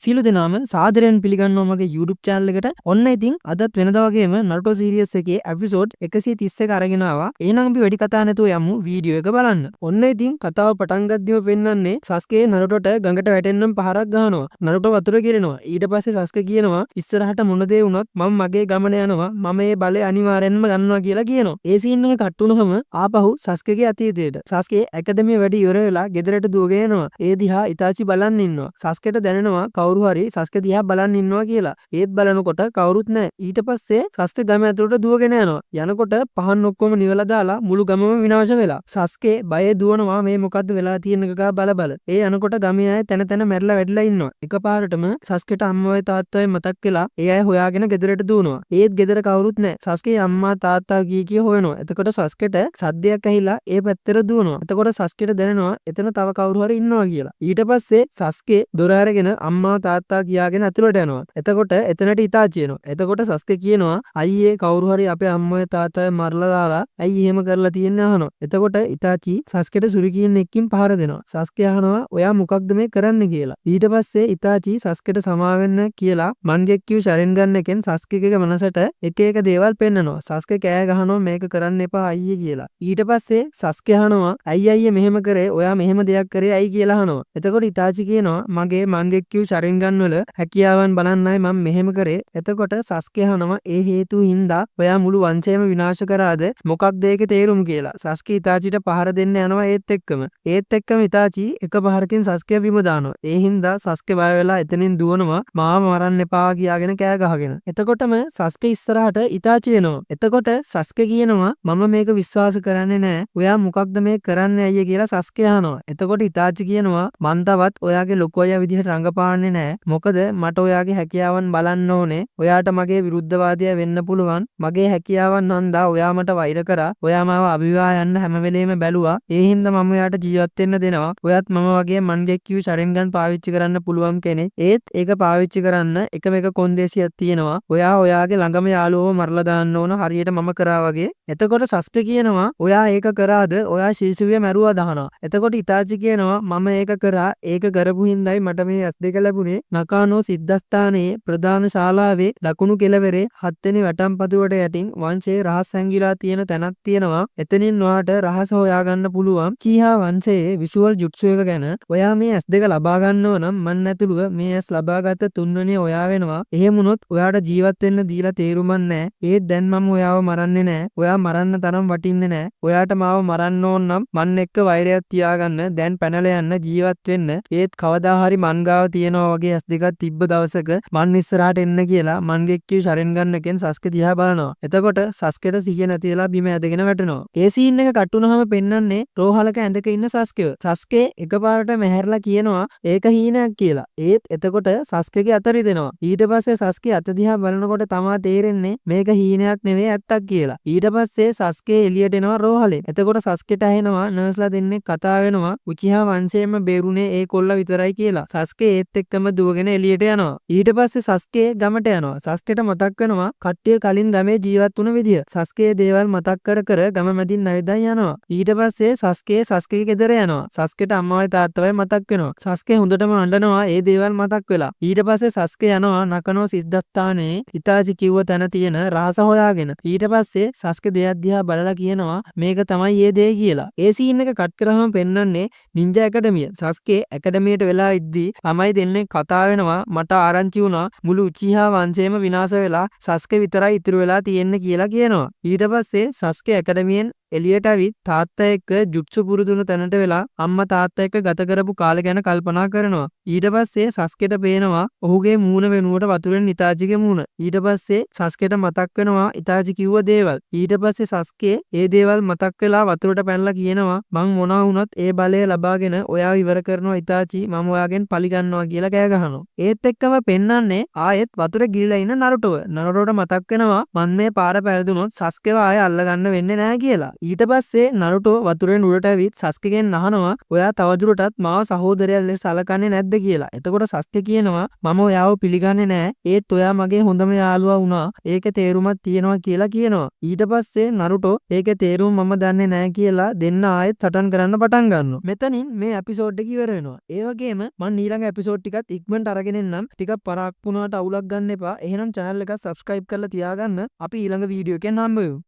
සියලු දෙනාම සාදරයෙන් පිළිගන්නවා මගේ YouTube channel එකට. ඔන්න ඉතින් අදත් වෙනදා වගේම Naruto series එකේ episode 131 අරගෙන ආවා. එහෙනම් අපි වැඩි කතා නැතුව යමු වීඩියෝ එක බලන්න. ඔන්න ඉතින් කතාව පටන් ගද්දිම පෙන්නන්නේ Sasuke Narutoට ගඟට වැටෙන්නම් පහරක් ගහනවා. Naruto වතුර ගිරෙනවා. ඊට පස්සේ Sasuke කියනවා ඉස්සරහට මොන දේ වුණත් මම මගේ ගමන යනවා. මම මේ බලය අනිවාර්යෙන්ම ගන්නවා කියලා කියනවා. ඒ සීන් එක කට් වුණාම ආපහු Sasukeගේ අතීතයට. Sasuke ඇකඩමිය වැඩ ඉවර වෙලා ගෙදරට දුවගෙන එනවා. ඒ දිහා Itachi බලන් ඉන්නවා. Sasukeට දැනෙනවා කවුරු හරි Sasuke දිහා බලන් ඉන්නවා කියලා. ඒත් බලනකොට කවුරුත් නැහැ. ඊට පස්සේ Sasuke ගම ඇතුළට දුවගෙන යනවා. යනකොට පහන් ඔක්කොම නිවලා දාලා මුළු ගමම විනාශ වෙලා. Sasuke බයේ දුවනවා මේ මොකද්ද වෙලා තියෙන එක බල බල. ඒ යනකොට ගමේ අය තැන තැන මැරිලා වැටිලා ඉන්නවා. එකපාරටම Sasukeට අම්මවයි තාත්තවයි මතක් වෙලා ඒ අය හොයාගෙන ගෙදරට දුවනවා. ඒත් ගෙදර කවුරුත් නැහැ. Sasuke අම්මා තාත්තා කී හොයනවා. එතකොට Sasukeට සද්දයක් ඇහිලා ඒ පැත්තට දුවනවා. එතකොට Sasukeට දැනෙනවා එතන තව කවුරු හරි ඉන්නවා කියලා. ඊට පස්සේ Sasuke දොර අරගෙන අම්මා තාත්තා කියාගෙන ඇතුළට යනවා. එතකොට එතනට Itachi එනවා. එතකොට Sasuke කියනවා අයියේ කවුරු හරි අපේ අම්මයි තාත්තයි මරලා දාලා ඇයි එහෙම කරලා තියන්නේ අහනවා. එතකොට Itachi Sasukeට සුරිකින් එක්කින් පහර දෙනවා. Sasuke අහනවා ඔයා මොකක්ද මේ කරන්නේ කියලා. ඊට පස්සේ Itachi Sasukeට සමා වෙන්න කියලා මන්ගෙක්කියු Sharingan එකෙන් Sasukeගේ මනසට එක එක දේවල් පෙන්නනවා. Sasuke කෑ ගහනවා මේක කරන්න එපා අයියේ කියලා. ඊට පස්සේ Sasuke අහනවා ඇයි අයියේ මෙහෙම කරේ? ඔයා මෙහෙම දෙයක් කරේ ඇයි කියලා අහනවා. එතකොට Itachi කියනවා මගේ මන්ගෙක්කියු Sharingan වල හැකියාවන් බලන්නයි මම මෙහෙම කරේ. එතකොට Sasuke අහනවා ඒ හේතු හින්දා ඔයා මුළු වංශයම විනාශ කරාද මොකක්ද ඒකේ තේරුම කියලා. Sasuke Itachiට පහර දෙන්න යනවා ඒත් එක්කම Itachi එක පහරකින් Sasuke බිම දානවා. ඒ හින්දා Sasuke බය වෙලා එතනින් දුවනවා මාව මරන්න එපා කියාගෙන කෑ ගහගෙන. එතකොටම Sasuke ඉස්සරහට Itachi එනවා. එතකොට Sasuke කියනවා මම මේක විශ්වාස කරන්නේ නැහැ. ඔයා මොකක්ද මේ කරන්නේ අයියේ කියලා Sasuke අහනවා. එතකොට Itachi කියනවා මං තවත් ඔයාගේ ලොකු අයියා විදිහට රඟපාන්නේ නැහැ. මොකද මට ඔයාගේ හැකියාවන් බලන්න ඕනේ. ඔයාට මගේ විරුද්ධවාදියා වෙන්න පුළුවන්. මගේ හැකියාවන් හන්දා ඔයා මට වෛර කරා. ඔයා මාව අභිවා යන්න හැම වෙලේම බැලුවා. ඒ හින්දා මම ඔයාට ජීවත් වෙන්න දෙනවා. ඔයත් මම වගේ මන්ගෙක්කියු Sharingan පාවිච්චි කරන්න පුළුවන් කෙනෙක්. ඒත් ඒක පාවිච්චි කරන්න එකම එක කොන්දේසියක් තියෙනවා. ඔයා ඔයාගේ ළඟම යාළුවව මරලා දාන්න ඕන හරියට මම කරා වගේ. එතකොට Sasuke කියනවා ඔයා ඒක කරාද? ඔයා ශිසුවිය මැරුවා දහනවා. එතකොට Itachi කියනවා මම ඒක කරා. ඒක කරපු හින්දායි මට මේ S2 ලැබුණේ. නකානෝ සිද්ධාස්ථානයේ ප්‍රධාන ශාලාවේ දකුණු කෙළවරේ 7 වෙනි වැටම්පතුවට යටින් වංශයේ රහස් හැංගිලා තියෙන තැනක් තියෙනවා. එතනින් ඔයාට රහස හොයාගන්න පුළුවන්. Uchiha වංශයේ විෂුවල් ජුට්සු එක ගැන ඔයා මේ S2 ලබා ගන්නව නම් මන් ඇතුළුව මේ S ලබාගත්ත තුන්වෙනිය ඔයා වෙනවා. එහෙම වුණොත් ඔයාට ජීවත් වෙන්න දීලා තේරුමක් නැහැ. ඒත් දැන් මම ඔයාව මරන්නේ නැහැ. ඔයා මරන්න තරම් වටින්නේ නැහැ. ඔයාට මාව මරන්න ඕන නම් මන් එක්ක වෛරයක් තියාගන්න. දැන් පැනලා යන්න ජීවත් වෙන්න. ඒත් කවදා හරි මන් ගාව තියෙනවා වගේ S2ක් තිබ්බ දවසක මන් ඉස්සරහට එන්න කියලා මන්ගෙක්කියු Sharingan එකෙන් Sasuke දිහා බලනවා. එතකොට Sasukeට සිහිය නැති වෙලා බිම ඇදගෙන වැටෙනවා. ඒ සීන් එක කට් වුණාම පෙන්නන්නේ රෝහලක ඇඳක ඉන්න Sasukeව. Sasuke එකපාරට මෙහැරලා කියනවා ඒක හීනයක් කියලා. ඒත් එතකොට Sasukeගේ අත රිදෙනවා. ඊට පස්සේ Sasuke අත දිහා බලනකොට තමා තේරෙන්නේ මේක හීනයක් නෙවෙයි ඇත්තක් කියලා. ඊට පස්සේ Sasuke එළියට එනවා රෝහලෙන්. එතකොට Sasukeට ඇහෙනවා නර්ස්ලා දෙන්නෙක් කතා වෙනවා Uchiha වංශයෙන්ම බේරුනේ ඒ කොල්ල විතරයි කියලා. Sasuke ඒත් එක්කම දුවගෙන එළියට යනවා. ඊට පස්සේ Sasuke ගමට යනවා. Sasukeට මතක් වෙනවා කට්ටිය කලින් ගමේ ජීවත් වුණ විදිය. Sasuke දේවල් මතක් කර කර ගම මැදින් නැවිදන් යනවා. ඊට පස්සේ Sasukeගේ ගෙදර යනවා. Sasukeට අම්මවයි තාත්තවයි මතක් වෙනවා. Sasuke හොඳටම අඬනවා ඒ දේවල් මතක් වෙලා. ඊට පස්සේ Sasuke යනවා නකනෝ සිද්ධාස්ථානයේ Itachi කිව්ව තැන තියෙන රහස හොයාගෙන. ඊට පස්සේ Sasuke දෙයක් දිහා බලලා කියනවා මේක තමයි ඒ දේ කියලා. ඒ සීන් එක කට් කරාම පෙන්නන්නේ Ninja Academy. Sasuke ඇකඩමියට වෙලා ඉද්දි ළමයි දෙන්නෙක් කතා වෙනවා මට ආරංචි වුණා මුළු Uchiha වංශයම විනාශ වෙලා Sasuke විතරයි ඉතුරු වෙලා තියෙන්නේ කියලා කියනවා. ඊට පස්සේ Sasuke ඇකඩමියෙන් එළියට ඇවිත් තාත්තා එක්ක ජුට්සු පුරුදුන තැනට වෙලා අම්මා තාත්තා එක්ක ගත කරපු කාලේ ගැන කල්පනා කරනවා. ඊට පස්සේ Sasukeට පේනවා ඔහුගේ මූණ වෙනුවට වතුරෙන් Itachiගේ මූණ. ඊට පස්සේ Sasukeට මතක් වෙනවා Itachi කිව්ව දේවල්. ඊට පස්සේ Sasuke ඒ දේවල් මතක් වෙලා වතුරට පැනලා කියනවා මං මොනවා වුණත් ඒ බලය ලබාගෙන ඔයාව ඉවර කරනවා Itachi මම ඔයාගෙන් පලි ගන්නවා කියලා කෑ ගහනවා. ඒත් එක්කම පෙන්නන්නේ ආයෙත් වතුරේ ගිලිලා ඉන්න Narutoව. Narutoට මතක් වෙනවා මන් මේ පාර පැරදුනොත් Sasukeව ආයෙ අල්ලගන්න වෙන්නේ නැහැ කියලා. ඊට පස්සේ නරුටෝ වතුරෙන් උඩට ඇවිත් සස්කෙගෙන් අහනවා ඔයා තවදුරටත් මාව සහෝදරයා ලෙස සලකන්නේ නැද්ද කියලා. එතකොට සස්කෙ කියනවා මම ඔයාව පිළිගන්නේ නැහැ. ඒත් ඔයා මගේ හොඳම යාළුවා වුණා. ඒකේ තේරුමක් තියෙනවා කියලා කියනවා. ඊට පස්සේ නරුටෝ ඒකේ තේරුම මම දන්නේ නැහැ කියලා දෙන්න ආයෙත් සටන් කරන්න පටන් ගන්නවා. මෙතනින් මේ එපිසෝඩ් එක ඉවර වෙනවා. ඒ වගේම මම ඊළඟ එපිසෝඩ් ටිකත් ඉක්මනට අරගෙන එන්නම්. ටිකක් පරක් වුණාට අවුලක් ගන්න එපා. එහෙනම් channel එක subscribe කරලා තියාගන්න. අපි ඊළඟ වීඩියෝ එකෙන් හම්බ වෙමු.